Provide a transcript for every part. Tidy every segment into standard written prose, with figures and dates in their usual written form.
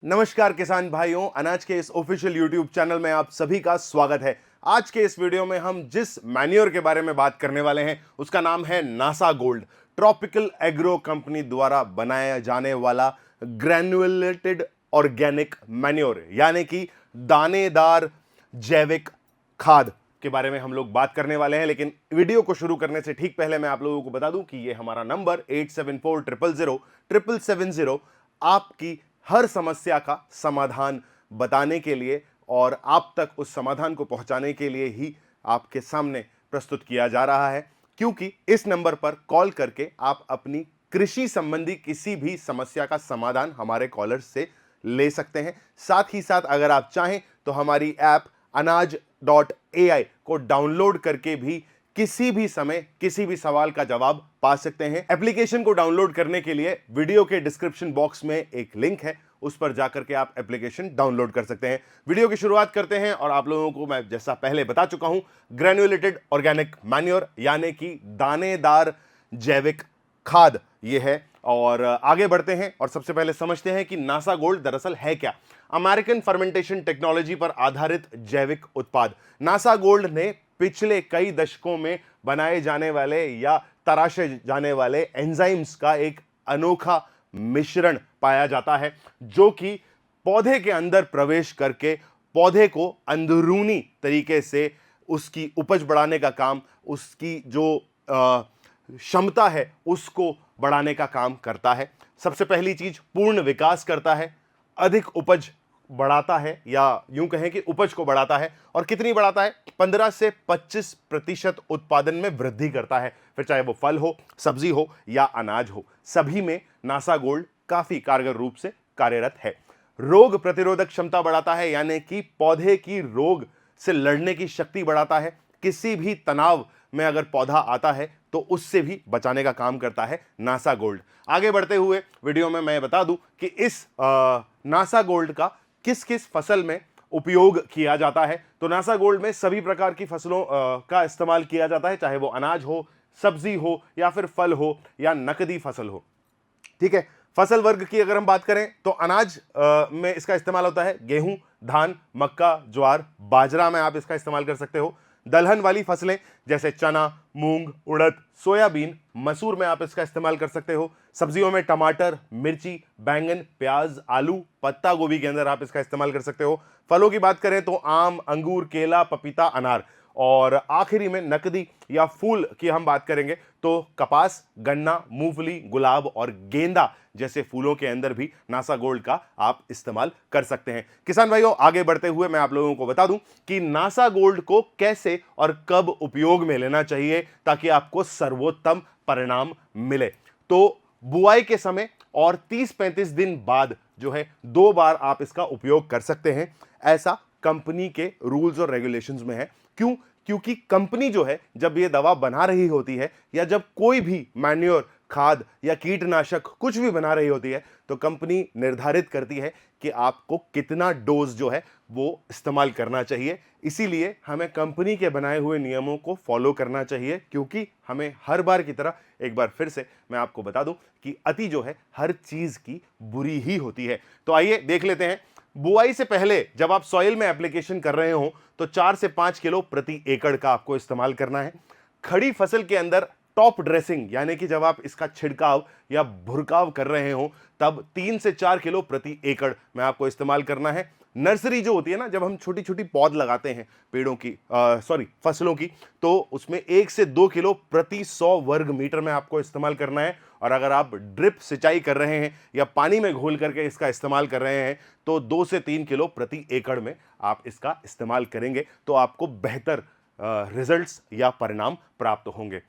नमस्कार किसान भाइयों, अनाज के इस ऑफिशियल यूट्यूब चैनल में आप सभी का स्वागत है। आज के इस वीडियो में हम जिस मैन्योर के बारे में बात करने वाले हैं उसका नाम है NASA gold. Tropical agro company द्वारा बनाया जाने वाला ग्रैन्युलेटेड ऑर्गेनिक मैन्योर यानी कि दानेदार जैविक खाद के बारे में हम लोग बात करने वाले हैं। लेकिन वीडियो को शुरू करने से ठीक पहले मैं आप लोगों को बता दूं कि ये हमारा नंबर 87400770 आपकी हर समस्या का समाधान बताने के लिए और आप तक उस समाधान को पहुंचाने के लिए ही आपके सामने प्रस्तुत किया जा रहा है, क्योंकि इस नंबर पर कॉल करके आप अपनी कृषि संबंधी किसी भी समस्या का समाधान हमारे कॉलर्स से ले सकते हैं। साथ ही साथ अगर आप चाहें तो हमारी ऐप anaj.ai को डाउनलोड करके भी किसी भी समय किसी भी सवाल का जवाब पा सकते हैं। एप्लीकेशन को डाउनलोड करने के लिए वीडियो के डिस्क्रिप्शन बॉक्स में एक लिंक है, उस पर जाकर के आप एप्लीकेशन डाउनलोड कर सकते हैं। वीडियो की शुरुआत करते हैं और आप लोगों को मैं जैसा पहले बता चुका हूं, ग्रैन्युलेटेड ऑर्गेनिक मैन्योर यानी कि दानेदार जैविक खाद ये है। और आगे बढ़ते हैं और सबसे पहले समझते हैं कि नासा गोल्ड दरअसल है क्या। अमेरिकन फर्मेंटेशन टेक्नोलॉजी पर आधारित जैविक उत्पाद। नासा गोल्ड ने पिछले कई दशकों में बनाए जाने वाले या तराशे जाने वाले एंजाइम्स का एक अनोखा मिश्रण पाया जाता है, जो कि पौधे के अंदर प्रवेश करके पौधे को अंदरूनी तरीके से उसकी उपज बढ़ाने का काम, उसकी जो क्षमता है उसको बढ़ाने का काम करता है। सबसे पहली चीज पूर्ण विकास करता है, अधिक उपज बढ़ाता है या यूं कहें कि उपज को बढ़ाता है। और कितनी बढ़ाता है? 15 से 25% उत्पादन में वृद्धि करता है। फिर चाहे वो फल हो, सब्जी हो या अनाज हो, सभी में नासा गोल्ड काफी कारगर रूप से कार्यरत है। रोग प्रतिरोधक क्षमता बढ़ाता है यानी कि पौधे की रोग से लड़ने की शक्ति बढ़ाता है। किसी भी तनाव में अगर पौधा आता है तो उससे भी बचाने का काम करता है नासा गोल्ड। आगे बढ़ते हुए वीडियो में मैं बता दूं कि इस नासा गोल्ड का किस किस फसल में उपयोग किया जाता है। तो नासा गोल्ड में सभी प्रकार की फसलों का इस्तेमाल किया जाता है, चाहे वो अनाज हो, सब्जी हो या फिर फल हो या नकदी फसल हो। ठीक है, फसल वर्ग की अगर हम बात करें तो अनाज में इसका इस्तेमाल होता है गेहूं, धान, मक्का, ज्वार, बाजरा में आप इसका इस्तेमाल कर सकते हो। दलहन वाली फसलें जैसे चना, मूंग, उड़द, सोयाबीन, मसूर में आप इसका इस्तेमाल कर सकते हो। सब्जियों में टमाटर, मिर्ची, बैंगन, प्याज, आलू, पत्ता गोभी के अंदर आप इसका इस्तेमाल कर सकते हो। फलों की बात करें तो आम, अंगूर, केला, पपीता, अनार। और आखिरी में नकदी या फूल की हम बात करेंगे तो कपास, गन्ना, मूंगफली, गुलाब और गेंदा जैसे फूलों के अंदर भी नासा गोल्ड का आप इस्तेमाल कर सकते हैं। किसान भाइयों, आगे बढ़ते हुए मैं आप लोगों को बता दूं कि नासा गोल्ड को कैसे और कब उपयोग में लेना चाहिए ताकि आपको सर्वोत्तम परिणाम मिले। तो बुआई के समय और 30-35 दिन बाद जो है 2 बार आप इसका उपयोग कर सकते हैं। ऐसा कंपनी के रूल्स और रेगुलेशंस में है। क्यों? क्योंकि कंपनी जो है जब ये दवा बना रही होती है या जब कोई भी मैन्योर, खाद या कीटनाशक कुछ भी बना रही होती है तो कंपनी निर्धारित करती है कि आपको कितना डोज जो है वो इस्तेमाल करना चाहिए। इसीलिए हमें कंपनी के बनाए हुए नियमों को फॉलो करना चाहिए, क्योंकि हमें हर बार की तरह एक बार फिर से मैं आपको बता दूं कि अति जो है हर चीज की बुरी ही होती है। तो आइए देख लेते हैं। बुआई से पहले जब आप सॉइल में एप्लीकेशन कर रहे हो तो 4 से 5 किलो प्रति एकड़ का आपको इस्तेमाल करना है। खड़ी फसल के अंदर टॉप ड्रेसिंग यानी कि जब आप इसका छिड़काव या भुरकाव कर रहे हो तब 3 से 4 किलो प्रति एकड़ में आपको इस्तेमाल करना है। नर्सरी जो होती है ना, जब हम छोटी छोटी पौध लगाते हैं पेड़ों की, फसलों की, तो उसमें 1 से 2 किलो प्रति 100 वर्ग मीटर में आपको इस्तेमाल करना है। और अगर आप ड्रिप सिंचाई कर रहे हैं या पानी में घोल करके इसका इस्तेमाल कर रहे हैं तो 2 से 3 किलो प्रति एकड़ में आप इसका इस्तेमाल करेंगे तो आपको बेहतर रिजल्ट्स या परिणाम प्राप्त होंगे।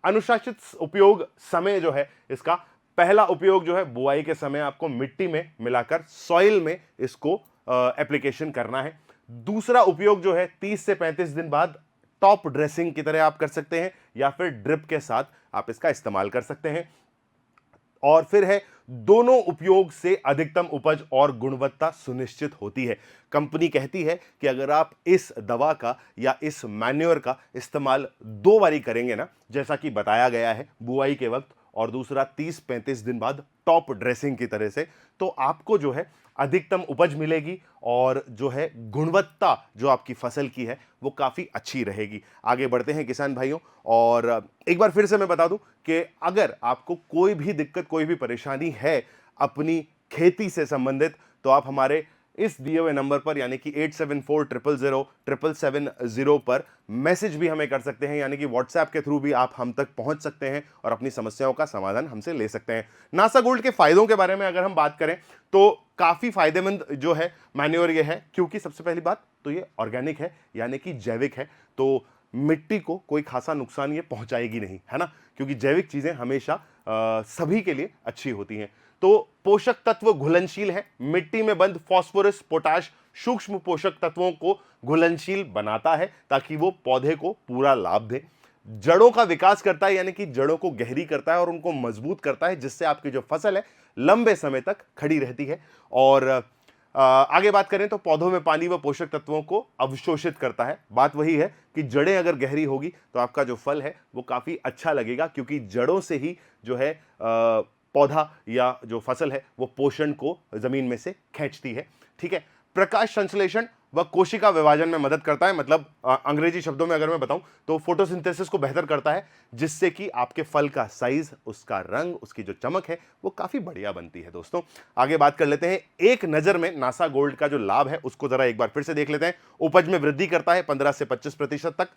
अनुशासित उपयोग समय जो है इसका, पहला उपयोग जो है बुआई के समय आपको मिट्टी में मिलाकर सॉइल में इसको एप्लीकेशन करना है। दूसरा उपयोग जो है 30 से 35 दिन बाद टॉप ड्रेसिंग की तरह आप कर सकते हैं या फिर ड्रिप के साथ आप इसका इस्तेमाल कर सकते हैं। और फिर है दोनों उपयोग से अधिकतम उपज और गुणवत्ता सुनिश्चित होती है। कंपनी कहती है कि अगर आप इस दवा का या इस मैन्योर का इस्तेमाल 2 बारी करेंगे ना, जैसा कि बताया गया है बुआई के वक्त और दूसरा 30-35 दिन बाद टॉप ड्रेसिंग की तरह से, तो आपको जो है अधिकतम उपज मिलेगी और जो है गुणवत्ता जो आपकी फसल की है वो काफ़ी अच्छी रहेगी। आगे बढ़ते हैं किसान भाइयों, और एक बार फिर से मैं बता दूं कि अगर आपको कोई भी दिक्कत, कोई भी परेशानी है अपनी खेती से संबंधित, तो आप हमारे इस दिए हुए नंबर पर यानी कि 8740000770 पर मैसेज भी हमें कर सकते हैं, यानी कि व्हाट्सएप के थ्रू भी आप हम तक पहुंच सकते हैं और अपनी समस्याओं का समाधान हमसे ले सकते हैं। नासा गोल्ड के फायदों के बारे में अगर हम बात करें तो काफी फायदेमंद जो है मैन्योर ये है, क्योंकि सबसे पहली बात तो ये ऑर्गेनिक है यानी कि जैविक है, तो मिट्टी को कोई खासा नुकसान ये पहुंचाएगी नहीं, है ना, क्योंकि जैविक चीजें हमेशा सभी के लिए अच्छी होती हैं। तो पोषक तत्व घुलनशील है, मिट्टी में बंद फास्फोरस, पोटाश, सूक्ष्म पोषक तत्वों को घुलनशील बनाता है ताकि वो पौधे को पूरा लाभ दे। जड़ों का विकास करता है यानी कि जड़ों को गहरी करता है और उनको मजबूत करता है, जिससे आपकी जो फसल है लंबे समय तक खड़ी रहती है। और आगे बात करें तो पौधों में पानी व पोषक तत्वों को अवशोषित करता है। बात वही है कि जड़ें अगर गहरी होगी तो आपका जो फल है वो काफी अच्छा लगेगा, क्योंकि जड़ों से ही जो है पौधा या जो फसल है वो पोषण को जमीन में से खींचती है। ठीक है, प्रकाश संश्लेषण व कोशिका विभाजन में मदद करता है, मतलब अंग्रेजी शब्दों में अगर मैं बताऊं तो फोटोसिंथेसिस को बेहतर करता है, जिससे कि आपके फल का साइज, उसका रंग, उसकी जो चमक है वो काफी बढ़िया बनती है। दोस्तों आगे बात कर लेते हैं, एक नजर में नासा गोल्ड का जो लाभ है उसको जरा एक बार फिर से देख लेते हैं। उपज में वृद्धि करता है 15 से 25% तक,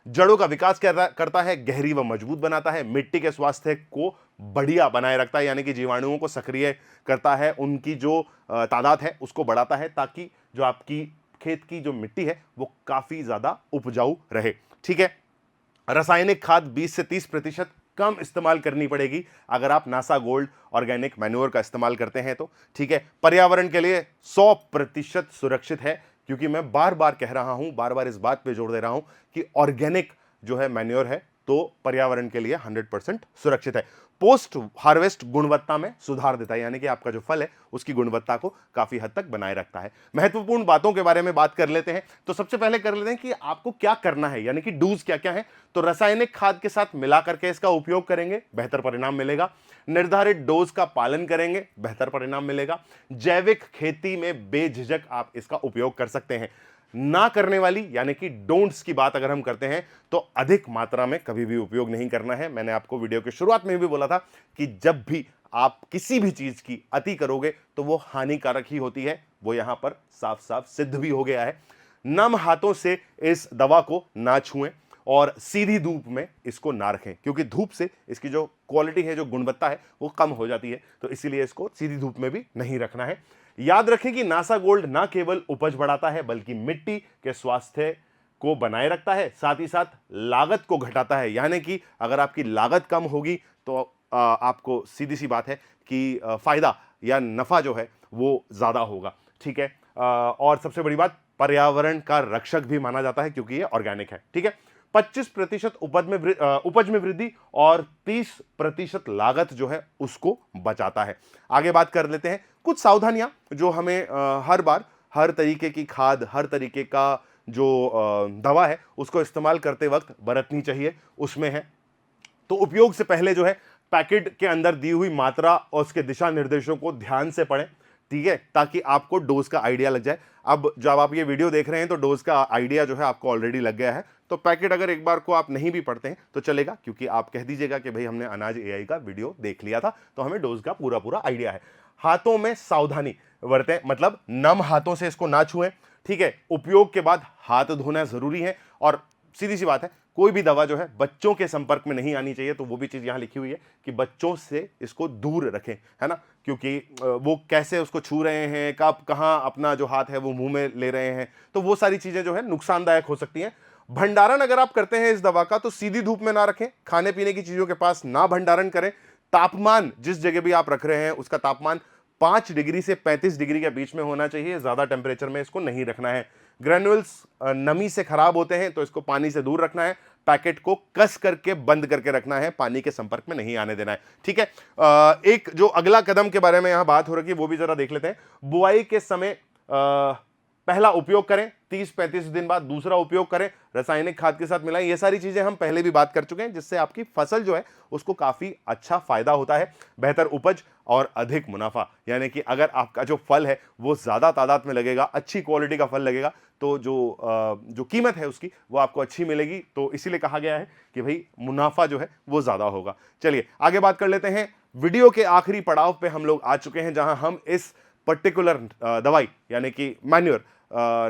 जड़ों का विकास करता है, गहरी व मजबूत बनाता है, मिट्टी के स्वास्थ्य को बढ़िया बनाए रखता है यानी कि जीवाणुओं को सक्रिय करता है, उनकी जो तादाद है उसको बढ़ाता है, ताकि जो आपकी खेत की जो मिट्टी है वो काफी ज्यादा उपजाऊ रहे। ठीक है, रासायनिक खाद 20 से 30% कम इस्तेमाल करनी पड़ेगी अगर आप नासा गोल्ड ऑर्गेनिक मैन्योर का इस्तेमाल करते हैं तो। ठीक है, पर्यावरण के लिए 100% सुरक्षित है, क्योंकि मैं बार बार कह रहा हूं, बार बार इस बात पे जोर दे रहा हूं कि ऑर्गेनिक जो है मैन्योर है तो पर्यावरण के लिए 100% सुरक्षित है। पोस्ट हार्वेस्ट गुणवत्ता में सुधार देता है, यानी कि आपका जो फल है उसकी गुणवत्ता को काफी हद तक बनाए रखता है। महत्वपूर्ण बातों के बारे में बात कर लेते हैं, तो सबसे पहले कर लेते हैं कि आपको क्या करना है, यानी कि डूज क्या क्या है। तो रासायनिक खाद के साथ मिला करके इसका उपयोग करेंगे, बेहतर परिणाम मिलेगा। निर्धारित डोज का पालन करेंगे, बेहतर परिणाम मिलेगा। जैविक खेती में बेझिझक आप इसका उपयोग कर सकते हैं। ना करने वाली यानी कि डोंट्स की बात अगर हम करते हैं तो अधिक मात्रा में कभी भी उपयोग नहीं करना है। मैंने आपको वीडियो के शुरुआत में भी बोला था कि जब भी आप किसी भी चीज की अति करोगे तो वो हानिकारक ही होती है, वो यहां पर साफ साफ सिद्ध भी हो गया है। नम हाथों से इस दवा को ना छुएं और सीधी धूप में इसको ना रखें, क्योंकि धूप से इसकी जो क्वालिटी है, जो गुणवत्ता है वो कम हो जाती है, तो इसीलिए इसको सीधी धूप में भी नहीं रखना है। याद रखें कि नासा गोल्ड ना केवल उपज बढ़ाता है बल्कि मिट्टी के स्वास्थ्य को बनाए रखता है, साथ ही साथ लागत को घटाता है, यानी कि अगर आपकी लागत कम होगी तो आपको सीधी सी बात है कि फायदा या नफा जो है वो ज्यादा होगा। ठीक है, और सबसे बड़ी बात, पर्यावरण का रक्षक भी माना जाता है क्योंकि ये ऑर्गेनिक है। ठीक है, 25% उपज में वृद्धि और 30% लागत जो है उसको बचाता है। आगे बात कर लेते हैं कुछ सावधानियां जो हमें हर बार हर तरीके की खाद, हर तरीके का जो दवा है उसको इस्तेमाल करते वक्त बरतनी चाहिए। उसमें है तो उपयोग से पहले जो है पैकेट के अंदर दी हुई मात्रा और उसके दिशा निर्देशों को ध्यान से पढ़ें, ठीक है, ताकि आपको डोज का आइडिया लग जाए। अब जब आप ये वीडियो देख रहे हैं तो डोज का आइडिया जो है आपको ऑलरेडी लग गया है, तो पैकेट अगर एक बार को आप नहीं भी पढ़ते हैं तो चलेगा, क्योंकि आप कह दीजिएगा कि भाई हमने अनाज एआई का वीडियो देख लिया था तो हमें डोज का पूरा पूरा आइडिया है। हाथों में सावधानी बरतें, मतलब नम हाथों से इसको ना छुएं। ठीक है, उपयोग के बाद हाथ धोना जरूरी है, और सीधी सी बात है कोई भी दवा जो है बच्चों के संपर्क में नहीं आनी चाहिए, तो वो भी चीज यहां लिखी हुई है कि बच्चों से इसको दूर रखें, है ना, क्योंकि वो कैसे उसको छू रहे हैं, कब कहां अपना जो हाथ है वो मुंह में ले रहे हैं, तो वो सारी चीजें जो है नुकसानदायक हो सकती हैं। भंडारण अगर आप करते हैं इस दवा का तो सीधी धूप में ना रखें, खाने पीने की चीजों के पास ना भंडारण करें। तापमान जिस जगह भी आप रख रहे हैं उसका तापमान 5 डिग्री से 35 डिग्री के बीच में होना चाहिए, ज्यादा टेम्परेचर में इसको नहीं रखना है। ग्रेन्युल्स नमी से खराब होते हैं तो इसको पानी से दूर रखना है। पैकेट को कस करके बंद करके रखना है, पानी के संपर्क में नहीं आने देना है। ठीक है, एक जो अगला कदम के बारे में यहां बात हो रही है वो भी जरा देख लेते हैं। बुआई के समय पहला उपयोग करें, 30-35 दिन बाद दूसरा उपयोग करें, रासायनिक खाद के साथ मिलाएं। ये सारी चीजें हम पहले भी बात कर चुके हैं, जिससे आपकी फसल जो है उसको काफी अच्छा फायदा होता है, बेहतर उपज और अधिक मुनाफा, यानी कि अगर आपका जो फल है वो ज़्यादा तादाद में लगेगा, अच्छी क्वालिटी का फल लगेगा, तो जो कीमत है उसकी वो आपको अच्छी मिलेगी। तो इसीलिए कहा गया है कि भाई मुनाफा जो है वो ज़्यादा होगा। चलिए आगे बात कर लेते हैं। वीडियो के आखिरी पड़ाव पे हम लोग आ चुके हैं, जहां हम इस पर्टिकुलर दवाई यानी कि मैन्योर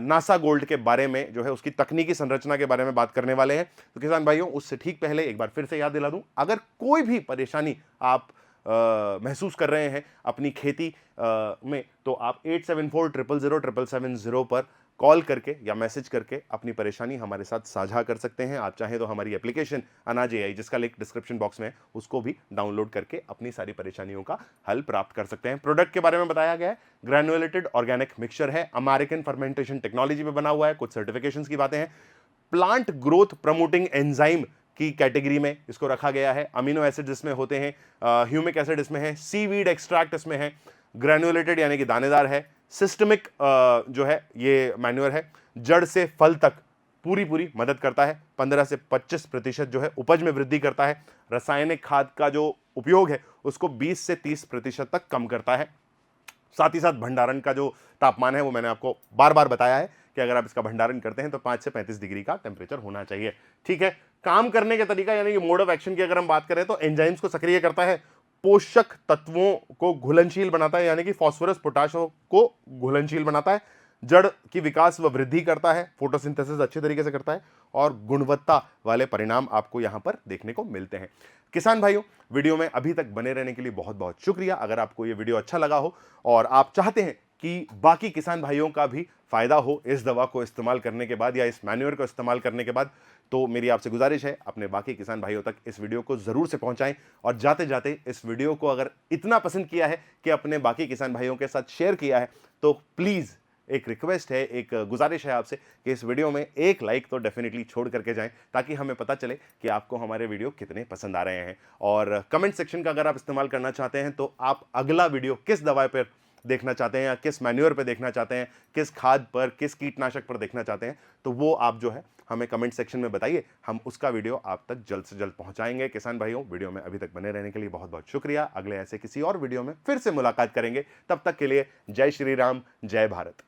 नासा गोल्ड के बारे में जो है उसकी तकनीकी संरचना के बारे में बात करने वाले हैं। तो किसान भाइयों, उससे ठीक पहले एक बार फिर से याद दिला दूं, अगर कोई भी परेशानी आप महसूस कर रहे हैं अपनी खेती में, तो आप 8740000770 पर कॉल करके या मैसेज करके अपनी परेशानी हमारे साथ साझा कर सकते हैं। आप चाहें तो हमारी एप्लीकेशन अनाज AI, जिसका लिंक डिस्क्रिप्शन बॉक्स में है, उसको भी डाउनलोड करके अपनी सारी परेशानियों का हल प्राप्त कर सकते हैं। प्रोडक्ट के बारे में बताया गया है, ग्रैन्युलेटेड ऑर्गेनिक मिक्सचर है, अमेरिकन फर्मेंटेशन टेक्नोलॉजी पे बना हुआ है, कुछ सर्टिफिकेशंस की बातें हैं, प्लांट ग्रोथ प्रमोटिंग एंजाइम की कैटेगरी में इसको रखा गया है, अमीनो एसिड इसमें होते हैं, ह्यूमिक एसिड इसमें है, सीवीड एक्सट्रैक्ट इसमें है, ग्रैन्युलेटेड यानी कि दानेदार है, सिस्टमिक जो है ये मैन्योर है, जड़ से फल तक पूरी मदद करता है, 15 से 25% जो है उपज में वृद्धि करता है, रासायनिक खाद का जो उपयोग है उसको 20 से 30% तक कम करता है। साथ ही साथ भंडारण का जो तापमान है वो मैंने आपको बार बार बताया है कि अगर आप इसका भंडारण करते हैं तो 5 से 35 डिग्री का टेम्परेचर होना चाहिए। ठीक है, काम करने के तरीका यानी कि मोड ऑफ एक्शन की अगर हम बात करें तो एंजाइम्स को सक्रिय करता है, पोषक तत्वों को घुलनशील बनाता है यानी कि फास्फोरस पोटाश को घुलनशील बनाता है, जड़ की विकास व वृद्धि करता है, फोटोसिंथेसिस अच्छे तरीके से करता है, और गुणवत्ता वाले परिणाम आपको यहां पर देखने को मिलते हैं। किसान भाइयों, वीडियो में अभी तक बने रहने के लिए बहुत बहुत शुक्रिया। अगर आपको ये वीडियो अच्छा लगा हो और आप चाहते हैं कि बाकी किसान भाइयों का भी फायदा हो इस दवा को इस्तेमाल करने के बाद या इस मैन्योर को इस्तेमाल करने के बाद, तो मेरी आपसे गुजारिश है अपने बाकी किसान भाइयों तक इस वीडियो को जरूर से पहुंचाएं, और जाते जाते इस वीडियो को अगर इतना पसंद किया है कि अपने बाकी किसान भाइयों के साथ शेयर किया है, तो प्लीज एक रिक्वेस्ट है, एक गुजारिश है आपसे कि इस वीडियो में एक लाइक तो डेफिनेटली छोड़ करके जाएं, ताकि हमें पता चले कि आपको हमारे वीडियो कितने पसंद आ रहे हैं। और कमेंट सेक्शन का अगर आप इस्तेमाल करना चाहते हैं तो आप अगला वीडियो किस दवा पर देखना चाहते हैं या किस मैन्योर पे देखना चाहते हैं, किस खाद पर, किस कीटनाशक पर देखना चाहते हैं, तो वो आप जो है हमें कमेंट सेक्शन में बताइए, हम उसका वीडियो आप तक जल्द से जल्द पहुंचाएंगे। किसान भाइयों, वीडियो में अभी तक बने रहने के लिए बहुत बहुत शुक्रिया। अगले ऐसे किसी और वीडियो में फिर से मुलाकात करेंगे, तब तक के लिए जय श्री राम, जय भारत।